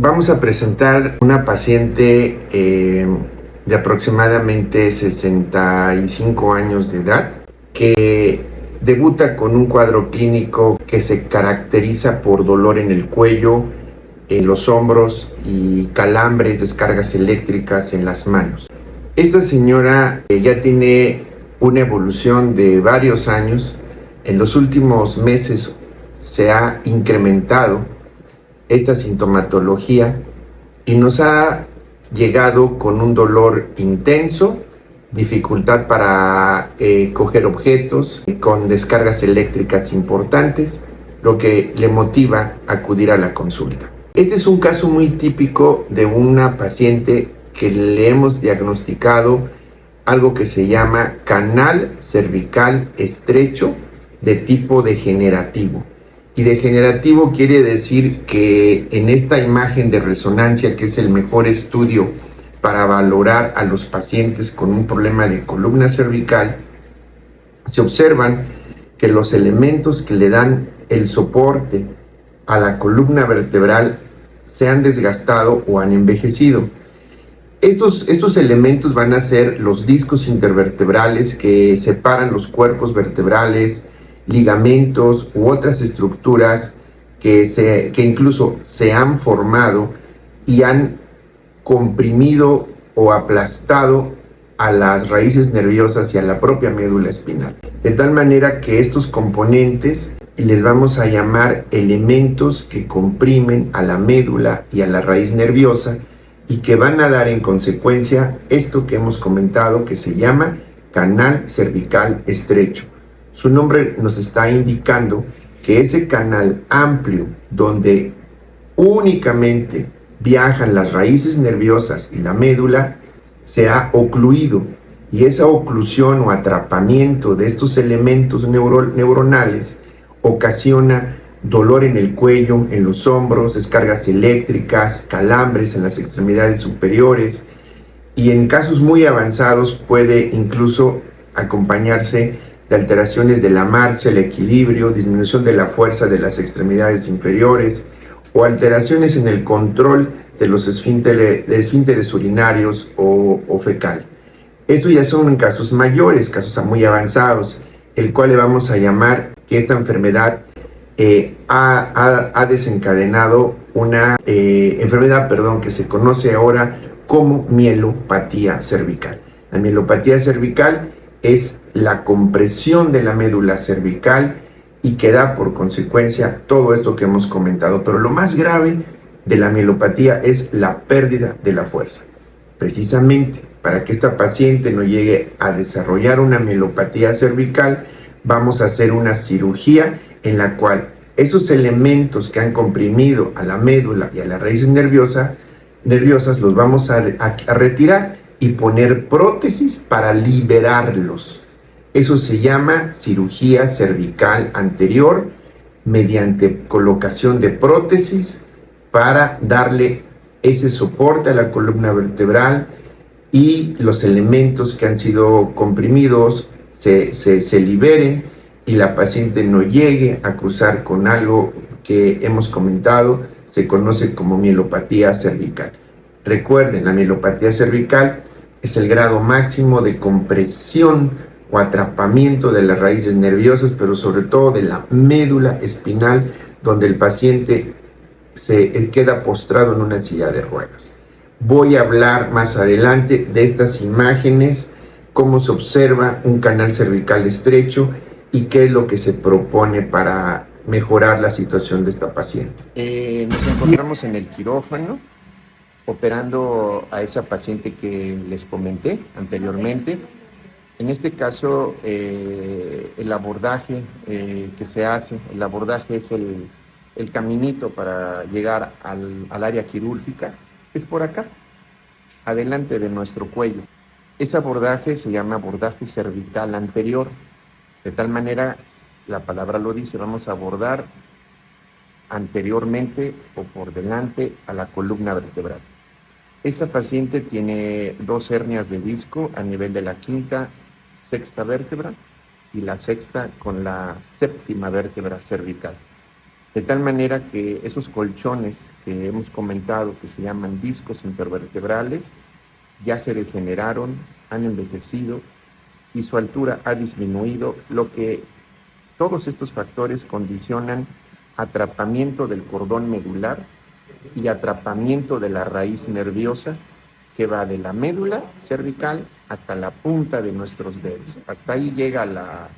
Vamos a presentar una paciente de aproximadamente 65 años de edad que debuta con un cuadro clínico que se caracteriza por dolor en el cuello, en los hombros y calambres, descargas eléctricas en las manos. Esta señora ya tiene una evolución de varios años. En los últimos meses se ha incrementado esta sintomatología y nos ha llegado con un dolor intenso, dificultad para coger objetos, con descargas eléctricas importantes, lo que le motiva a acudir a la consulta. Este es un caso muy típico de una paciente que le hemos diagnosticado algo que se llama canal cervical estrecho de tipo degenerativo. Y degenerativo quiere decir que en esta imagen de resonancia, que es el mejor estudio para valorar a los pacientes con un problema de columna cervical, se observan que los elementos que le dan el soporte a la columna vertebral se han desgastado o han envejecido. Estos elementos van a ser los discos intervertebrales que separan los cuerpos vertebrales, ligamentos u otras estructuras que incluso se han formado y han comprimido o aplastado a las raíces nerviosas y a la propia médula espinal. De tal manera que estos componentes les vamos a llamar elementos que comprimen a la médula y a la raíz nerviosa y que van a dar en consecuencia esto que hemos comentado, que se llama canal cervical estrecho. Su nombre nos está indicando que ese canal amplio donde únicamente viajan las raíces nerviosas y la médula se ha ocluido, y esa oclusión o atrapamiento de estos elementos neuronales ocasiona dolor en el cuello, en los hombros, descargas eléctricas, calambres en las extremidades superiores, y en casos muy avanzados puede incluso acompañarse de alteraciones de la marcha, el equilibrio, disminución de la fuerza de las extremidades inferiores o alteraciones en el control de los esfínteres urinarios o fecal. Estos ya son en casos mayores, casos muy avanzados, el cual le vamos a llamar que esta enfermedad ha desencadenado una enfermedad que se conoce ahora como mielopatía cervical. La mielopatía cervical es la compresión de la médula cervical y que da por consecuencia todo esto que hemos comentado. Pero lo más grave de la mielopatía es la pérdida de la fuerza. Precisamente para que esta paciente no llegue a desarrollar una mielopatía cervical, vamos a hacer una cirugía en la cual esos elementos que han comprimido a la médula y a las raíces nerviosas los vamos a retirar y poner prótesis para liberarlos. Eso se llama cirugía cervical anterior mediante colocación de prótesis para darle ese soporte a la columna vertebral y los elementos que han sido comprimidos se liberen y la paciente no llegue a cruzar con algo que hemos comentado, se conoce como mielopatía cervical. Recuerden, la mielopatía cervical es el grado máximo de compresión o atrapamiento de las raíces nerviosas, pero sobre todo de la médula espinal, donde el paciente se queda postrado en una silla de ruedas. Voy a hablar más adelante de estas imágenes, cómo se observa un canal cervical estrecho y qué es lo que se propone para mejorar la situación de esta paciente. Nos encontramos en el quirófano operando a esa paciente que les comenté anteriormente. En este caso, el abordaje que se hace, el abordaje es el caminito para llegar al área quirúrgica, es por acá, adelante de nuestro cuello. Ese abordaje se llama abordaje cervical anterior, de tal manera, la palabra lo dice, vamos a abordar anteriormente o por delante a la columna vertebral. Esta paciente tiene 2 hernias de disco a nivel de la quinta, sexta vértebra y la sexta con la séptima vértebra cervical. de tal manera que esos colchones que hemos comentado, que se llaman discos intervertebrales, ya se degeneraron, han envejecido y su altura ha disminuido, lo que todos estos factores condicionan atrapamiento del cordón medular y atrapamiento de la raíz nerviosa que va de la médula cervical hasta la punta de nuestros dedos. Hasta ahí llega la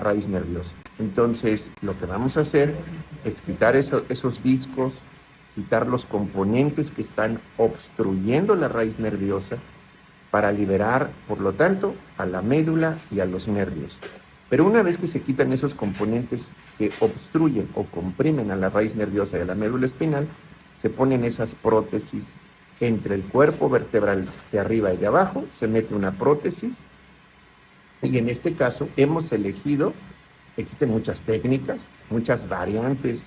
raíz nerviosa. Entonces, lo que vamos a hacer es quitar esos discos, quitar los componentes que están obstruyendo la raíz nerviosa para liberar, por lo tanto, a la médula y a los nervios. Pero una vez que se quitan esos componentes que obstruyen o comprimen a la raíz nerviosa y a la médula espinal, se ponen esas prótesis entre el cuerpo vertebral de arriba y de abajo, se mete una prótesis y en este caso hemos elegido, existen muchas técnicas, muchas variantes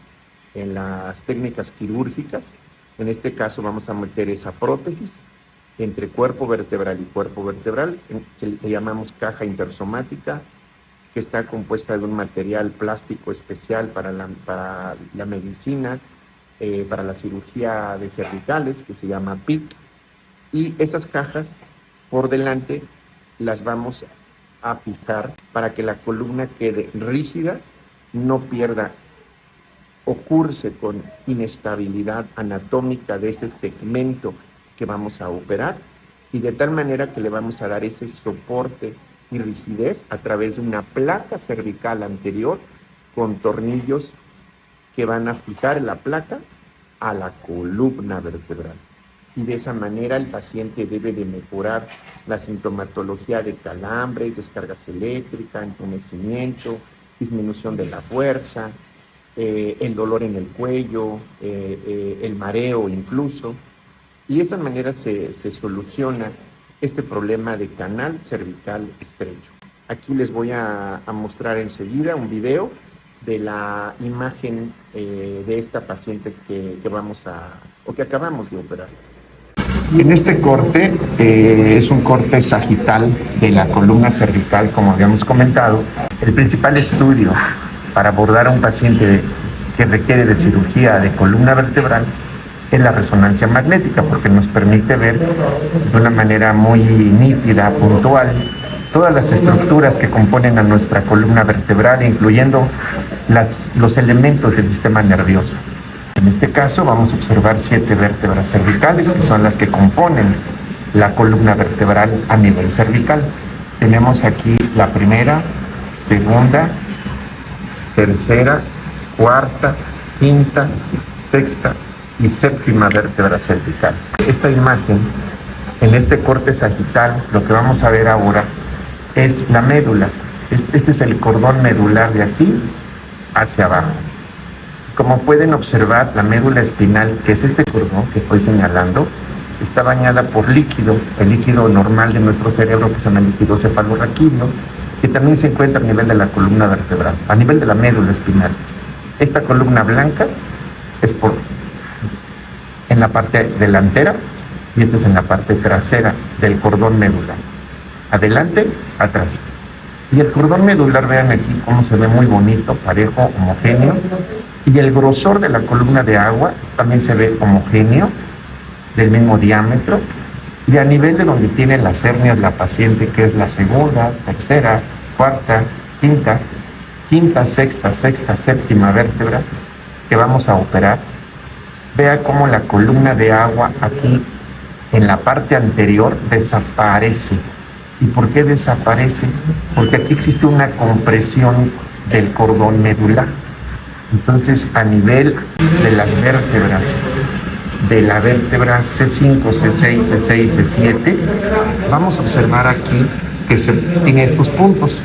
en las técnicas quirúrgicas. En este caso vamos a meter esa prótesis entre cuerpo vertebral y cuerpo vertebral, le llamamos caja intersomática, que está compuesta de un material plástico especial para la medicina, para la cirugía de cervicales, que se llama PIC, y esas cajas por delante las vamos a fijar para que la columna quede rígida, no pierda o curse con inestabilidad anatómica de ese segmento que vamos a operar, y de tal manera que le vamos a dar ese soporte y rigidez a través de una placa cervical anterior con tornillos que van a fijar la placa a la columna vertebral. Y de esa manera el paciente debe de mejorar la sintomatología de calambres, descargas eléctricas, entumecimiento, disminución de la fuerza, el dolor en el cuello, el mareo incluso. Y de esa manera se soluciona este problema de canal cervical estrecho. Aquí les voy a mostrar enseguida un video de la imagen de esta paciente que acabamos de operar. En este corte es un corte sagital de la columna cervical, como habíamos comentado. El principal estudio para abordar a un paciente que requiere de cirugía de columna vertebral es la resonancia magnética, porque nos permite ver de una manera muy nítida, puntual, todas las estructuras que componen a nuestra columna vertebral, incluyendo los elementos del sistema nervioso. En este caso vamos a observar 7 vértebras cervicales, que son las que componen la columna vertebral a nivel cervical. Tenemos aquí la primera, segunda, tercera, cuarta, quinta, sexta y séptima vértebra cervical. Esta imagen, en este corte sagital, lo que vamos a ver ahora es la médula. Este es el cordón medular de aquí hacia abajo. Como pueden observar, la médula espinal, que es este cordón que estoy señalando, está bañada por líquido, el líquido normal de nuestro cerebro, que se llama líquido cefalorraquídeo, que también se encuentra a nivel de la columna vertebral, a nivel de la médula espinal. Esta columna blanca es en la parte delantera y esta es en la parte trasera del cordón medular. Adelante, atrás. Y el cordón medular, vean aquí cómo se ve muy bonito, parejo, homogéneo. Y el grosor de la columna de agua también se ve homogéneo, del mismo diámetro. Y a nivel de donde tiene las hernias la paciente, que es la segunda, tercera, cuarta, quinta, sexta, séptima vértebra que vamos a operar, vea cómo la columna de agua aquí en la parte anterior desaparece. ¿Y por qué desaparece? Porque aquí existe una compresión del cordón medular. Entonces, a nivel de las vértebras, de la vértebra C5, C6, C6, C7, vamos a observar aquí que se tiene estos puntos.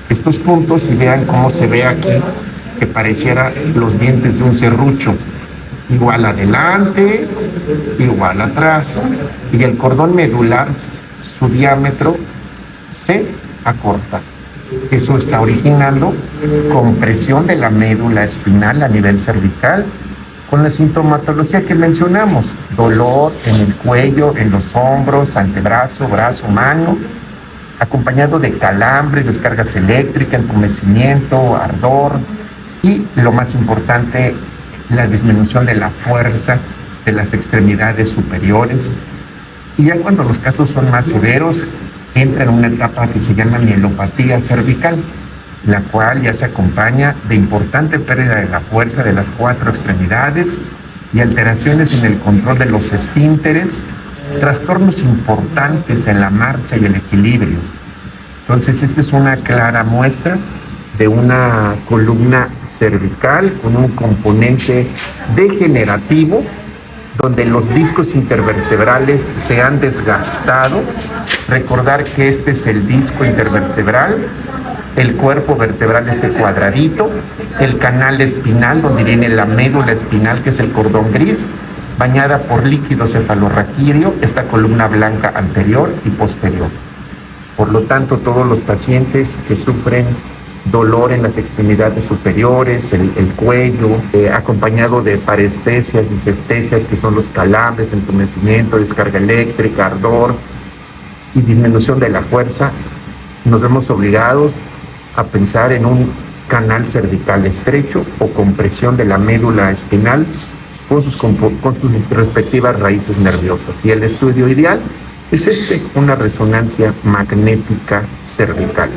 Estos puntos, y vean cómo se ve aquí, que pareciera los dientes de un serrucho. Igual adelante, igual atrás. Y el cordón medular, su diámetro se acorta. Eso está originando compresión de la médula espinal a nivel cervical, con la sintomatología que mencionamos: dolor en el cuello, en los hombros, antebrazo, brazo, mano, acompañado de calambres, descargas eléctricas, entumecimiento, ardor. y lo más importante, la disminución de la fuerza de las extremidades superiores. Y ya cuando los casos son más severos, entra en una etapa que se llama mielopatía cervical, la cual ya se acompaña de importante pérdida de la fuerza de las 4 extremidades y alteraciones en el control de los esfínteres, trastornos importantes en la marcha y el equilibrio. Entonces, esta es una clara muestra de una columna cervical con un componente degenerativo, donde los discos intervertebrales se han desgastado. Recordar que este es el disco intervertebral, el cuerpo vertebral este cuadradito, el canal espinal donde viene la médula espinal, que es el cordón gris, bañada por líquido cefalorraquídeo, esta columna blanca anterior y posterior. Por lo tanto, todos los pacientes que sufren dolor en las extremidades superiores, el cuello, acompañado de parestesias, disestesias, que son los calambres, entumecimiento, descarga eléctrica, ardor y disminución de la fuerza, nos vemos obligados a pensar en un canal cervical estrecho o compresión de la médula espinal con sus respectivas raíces nerviosas. Y el estudio ideal es una resonancia magnética cervical.